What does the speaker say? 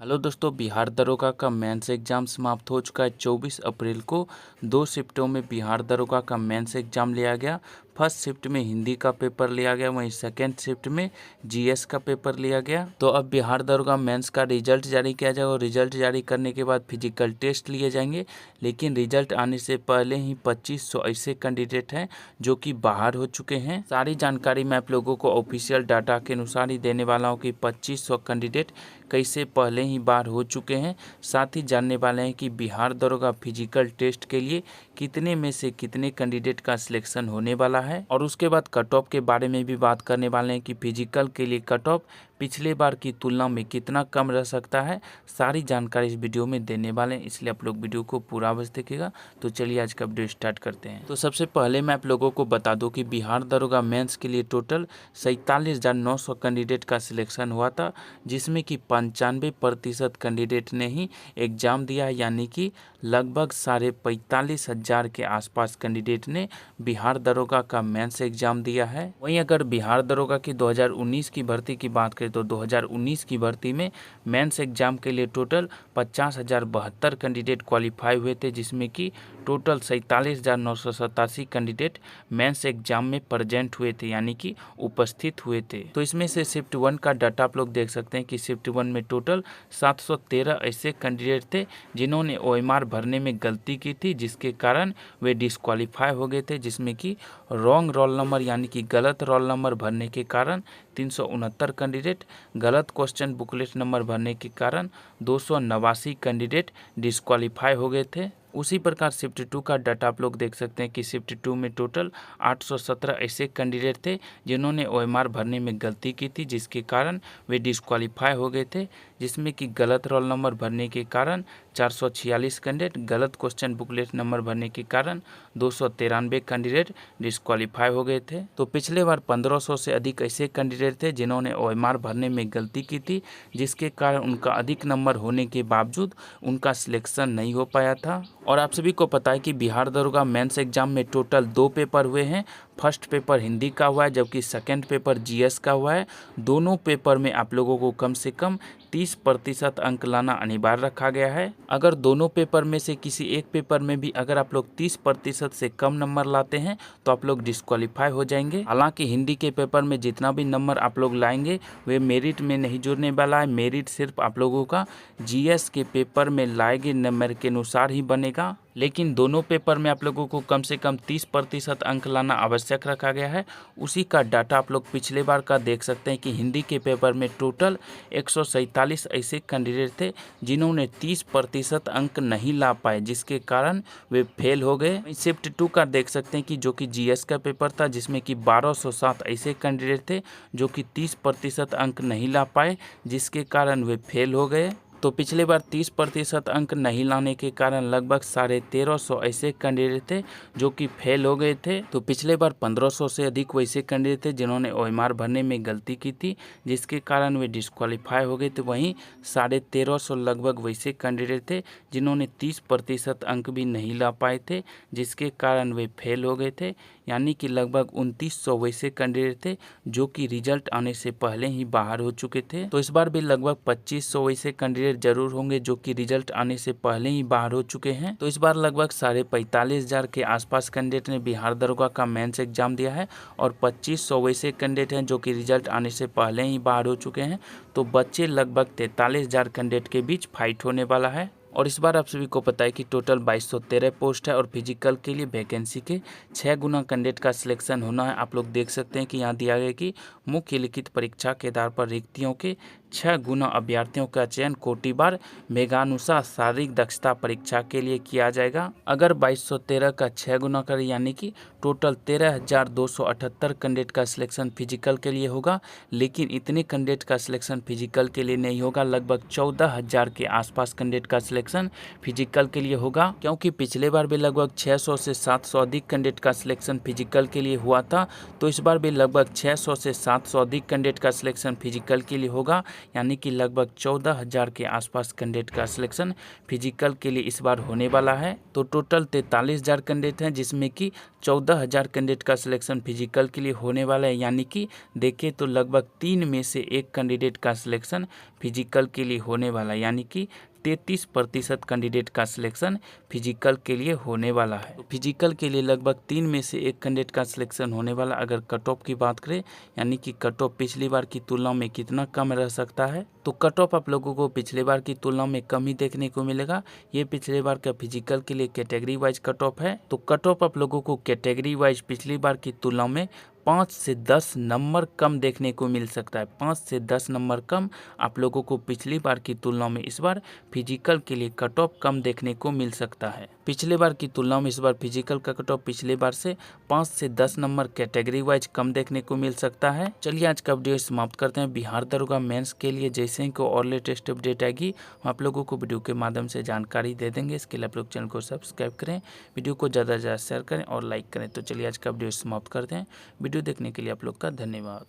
Hello दोस्तों, बिहार दरोगा का मेंस एग्ज़ाम समाप्त हो चुका है। 24 अप्रैल को 2 शिफ्टों में बिहार दरोगा का मेंस एग्ज़ाम लिया गया। फर्स्ट शिफ्ट में हिंदी का पेपर लिया गया, वहीं सेकेंड शिफ्ट में जीएस का पेपर लिया गया। तो अब बिहार दरोगा मेंस का रिजल्ट जारी किया जाएगा और रिजल्ट जारी करने के बाद फिजिकल टेस्ट लिए जाएंगे। लेकिन रिजल्ट आने से पहले ही 2500 ऐसे कैंडिडेट हैं जो कि बाहर हो चुके हैं। सारी जानकारी मैं आप लोगों को ऑफिशियल डाटा के अनुसार ही देने वाला हूँ कि 2500 कैंडिडेट कैसे पहले ही बाहर हो चुके हैं। साथ ही जानने वाले हैं कि बिहार दरोगा फिजिकल टेस्ट के लिए कितने में से कितने कैंडिडेट का सिलेक्शन होने वाला है, और उसके बाद कट ऑफ के बारे में भी बात करने वाले हैं कि फिजिकल के लिए कट ऑफ पिछले बार की तुलना में कितना कम रह सकता है। सारी जानकारी इस वीडियो में देने वाले हैं, इसलिए आप लोग वीडियो को पूरा बस देखिएगा। तो चलिए आज का वीडियो स्टार्ट करते हैं। तो सबसे पहले मैं आप लोगों को बता दूं कि बिहार दरोगा मेंस के लिए टोटल 47,900 कैंडिडेट का सिलेक्शन हुआ था, जिसमें कि 95% कैंडिडेट ने ही एग्ज़ाम दिया है, यानी कि लगभग 45,500 के आसपास कैंडिडेट ने बिहार दरोगा का मेंस एग्ज़ाम दिया है। वहीं अगर बिहार दरोगा की 2019 की भर्ती की बात करें तो 2019 की भर्ती में मेंस एग्ज़ाम के लिए टोटल 50,072 कैंडिडेट क्वालिफाई हुए थे, जिसमें कि टोटल 47,987 कैंडिडेट मेंस एग्ज़ाम में प्रेजेंट हुए थे, यानी कि उपस्थित हुए थे। तो इसमें से शिफ्ट 1 का डाटा आप लोग देख सकते हैं कि शिफ्ट 1 में टोटल 713 ऐसे कैंडिडेट थे जिन्होंने ओएमआर भरने में गलती की थी, जिसके कारण वे डिस्क्वालीफाई हो गए थे, जिसमें कि रॉन्ग रोल नंबर यानी कि गलत रोल नंबर भरने के कारण 369 कैंडिडेट, गलत क्वेश्चन बुकलेट नंबर भरने के कारण 289 कैंडिडेट डिस्क्वालीफाई हो गए थे। उसी प्रकार शिफ्ट 2 का डाटा आप लोग देख सकते हैं कि शिफ्ट 2 में टोटल 817 ऐसे कैंडिडेट थे जिन्होंने ओएमआर भरने में गलती की थी, जिसके कारण वे डिस्क्वालीफाई हो गए थे, जिसमें कि गलत रोल नंबर भरने के कारण 446 कैंडिडेट, गलत क्वेश्चन बुकलेट नंबर भरने के कारण 293 कैंडिडेट डिस्क्वालीफाई हो गए थे। तो पिछले बार 1500 से अधिक ऐसे कैंडिडेट थे जिन्होंने ओएमआर भरने में गलती की थी, जिसके कारण उनका अधिक नंबर होने के बावजूद उनका सिलेक्शन नहीं हो पाया था। और आप सभी को पता है कि बिहार दरोगा मेंस एग्जाम में टोटल 2 पेपर हुए हैं। फर्स्ट पेपर हिंदी का हुआ है, जबकि सेकंड पेपर जीएस का हुआ है। दोनों पेपर में आप लोगों को कम से कम 30% अंक लाना अनिवार्य रखा गया है। अगर दोनों पेपर में से किसी एक पेपर में भी अगर आप लोग 30% से कम नंबर लाते हैं तो आप लोग डिस्क्वालीफाई हो जाएंगे। हालांकि हिंदी के पेपर में जितना भी नंबर आप लोग लाएंगे वे मेरिट में नहीं जुड़ने वाला है। मेरिट सिर्फ आप लोगों का जीएस के पेपर में लाए गए नंबर के अनुसार ही बनेगा। लेकिन दोनों पेपर में आप लोगों को कम से कम 30% अंक लाना आवश्यक रखा गया है। उसी का डाटा आप लोग पिछले बार का देख सकते हैं कि हिंदी के पेपर में टोटल 147 ऐसे कैंडिडेट थे जिन्होंने 30% अंक नहीं ला पाए, जिसके कारण वे फेल हो गए। शिफ्ट 2 का देख सकते हैं कि जो कि जीएस का पेपर था, जिसमें कि 1207 ऐसे कैंडिडेट थे जो कि 30% अंक नहीं ला पाए, जिसके कारण वे फेल हो गए। तो पिछले बार 30% अंक नहीं लाने के कारण लगभग 1350 ऐसे कैंडिडेट थे जो कि फेल हो गए थे। तो पिछले बार 1500 से अधिक वैसे कैंडिडेट थे जिन्होंने ओएमआर भरने में गलती की थी, जिसके कारण वे डिस्क्वालीफाई हो गए थे। वहीं 1350 लगभग वैसे कैंडिडेट थे जिन्होंने 30% अंक भी नहीं ला पाए थे, जिसके कारण वे फेल हो गए थे। यानी कि लगभग 2900 वैसे कैंडिडेट थे जो कि रिजल्ट आने से पहले ही बाहर हो चुके थे। तो इस बार भी लगभग 2500 वैसे कैंडिडेट जरूर होंगे जो कि रिजल्ट आने से पहले ही बाहर हो चुके हैं। तो इस बार लगभग 45,500 के आसपास कैंडिडेट ने बिहार दरोगा का मेंस एग्जाम दिया है और 2500 वैसे कैंडिडेट हैं जो कि रिजल्ट आने से पहले ही बाहर हो चुके हैं। तो बच्चे लगभग 43,000 कैंडिडेट के बीच फाइट होने वाला है। और इस बार आप सभी को पता है कि टोटल 2213 पोस्ट है और फिजिकल के लिए वैकेंसी के 6 गुना कैंडिडेट का सिलेक्शन होना है। आप लोग देख सकते हैं कि यहाँ दिया गया कि मुख्य लिखित परीक्षा के आधार पर रिक्तियों के 6 गुना अभ्यर्थियों का चयन कोटिबार मेगानुसार शारीरिक दक्षता परीक्षा के लिए किया जाएगा। अगर 2213 का 6 गुना करें यानी कि टोटल 13,278 कैंडिडेट का सिलेक्शन फिजिकल के लिए होगा। लेकिन इतने कैंडिडेट का सिलेक्शन फिजिकल के लिए नहीं होगा, लगभग 14,000 के आसपास कैंडिडेट का सिलेक्शन फिजिकल के लिए होगा, क्योंकि पिछले बार भी लगभग 600 से 700 अधिक कैंडिडेट का सिलेक्शन फिजिकल के लिए हुआ था। तो इस बार भी लगभग 600 से 700 अधिक कैंडिडेट का सिलेक्शन फिजिकल के लिए होगा। यानी कि लगभग 14,000 के आसपास कैंडिडेट का सिलेक्शन फिजिकल के लिए इस बार होने वाला है। तो टोटल 43,000 कैंडिडेट हैं, जिसमें कि 14,000 कैंडिडेट का सिलेक्शन फिजिकल के लिए होने वाला है। यानी कि देखें तो लगभग 3 में से 1 कैंडिडेट का सिलेक्शन फिजिकल के लिए होने वाला है, यानी कि 33% कैंडिडेट का सिलेक्शन फिजिकल के लिए होने वाला है। तो फिजिकल के लिए लगभग 3 में से 1 कैंडिडेट का सिलेक्शन होने वाला। अगर कट ऑफ की बात करें, यानी कि कट ऑफ पिछली बार की तुलना में कितना कम रह सकता है, तो कट ऑफ आप लोगों को पिछले बार की तुलना में कम ही देखने को मिलेगा। ये पिछले बार का फिजिकल के लिए कैटेगरी वाइज कट ऑफ है। तो कट ऑफ आप लोगों को कैटेगरी वाइज पिछली बार की तुलना में 5 से 10 नंबर कम देखने को मिल सकता है। 5 से 10 नंबर कम आप लोगों को पिछली बार की तुलना में इस बार फिजिकल के लिए कट ऑफ कम देखने को मिल सकता है। पिछले बार की तुलना में इस बार फिजिकल का कट ऑफ पिछले बार से 5 से 10 नंबर कैटेगरी वाइज कम देखने को मिल सकता है। चलिए आज का वीडियो समाप्त करते हैं। बिहार दरोगा मेंस के लिए जैसे ही कोई और लेटेस्ट अपडेट आएगी हम आप लोगों को वीडियो के माध्यम से जानकारी दे देंगे। इसके लिए आप लोग चैनल को सब्सक्राइब करें, वीडियो को ज़्यादा से ज़्यादा शेयर करें और लाइक करें। तो चलिए आज का वीडियो समाप्त करते हैं। वीडियो देखने के लिए आप लोग का धन्यवाद।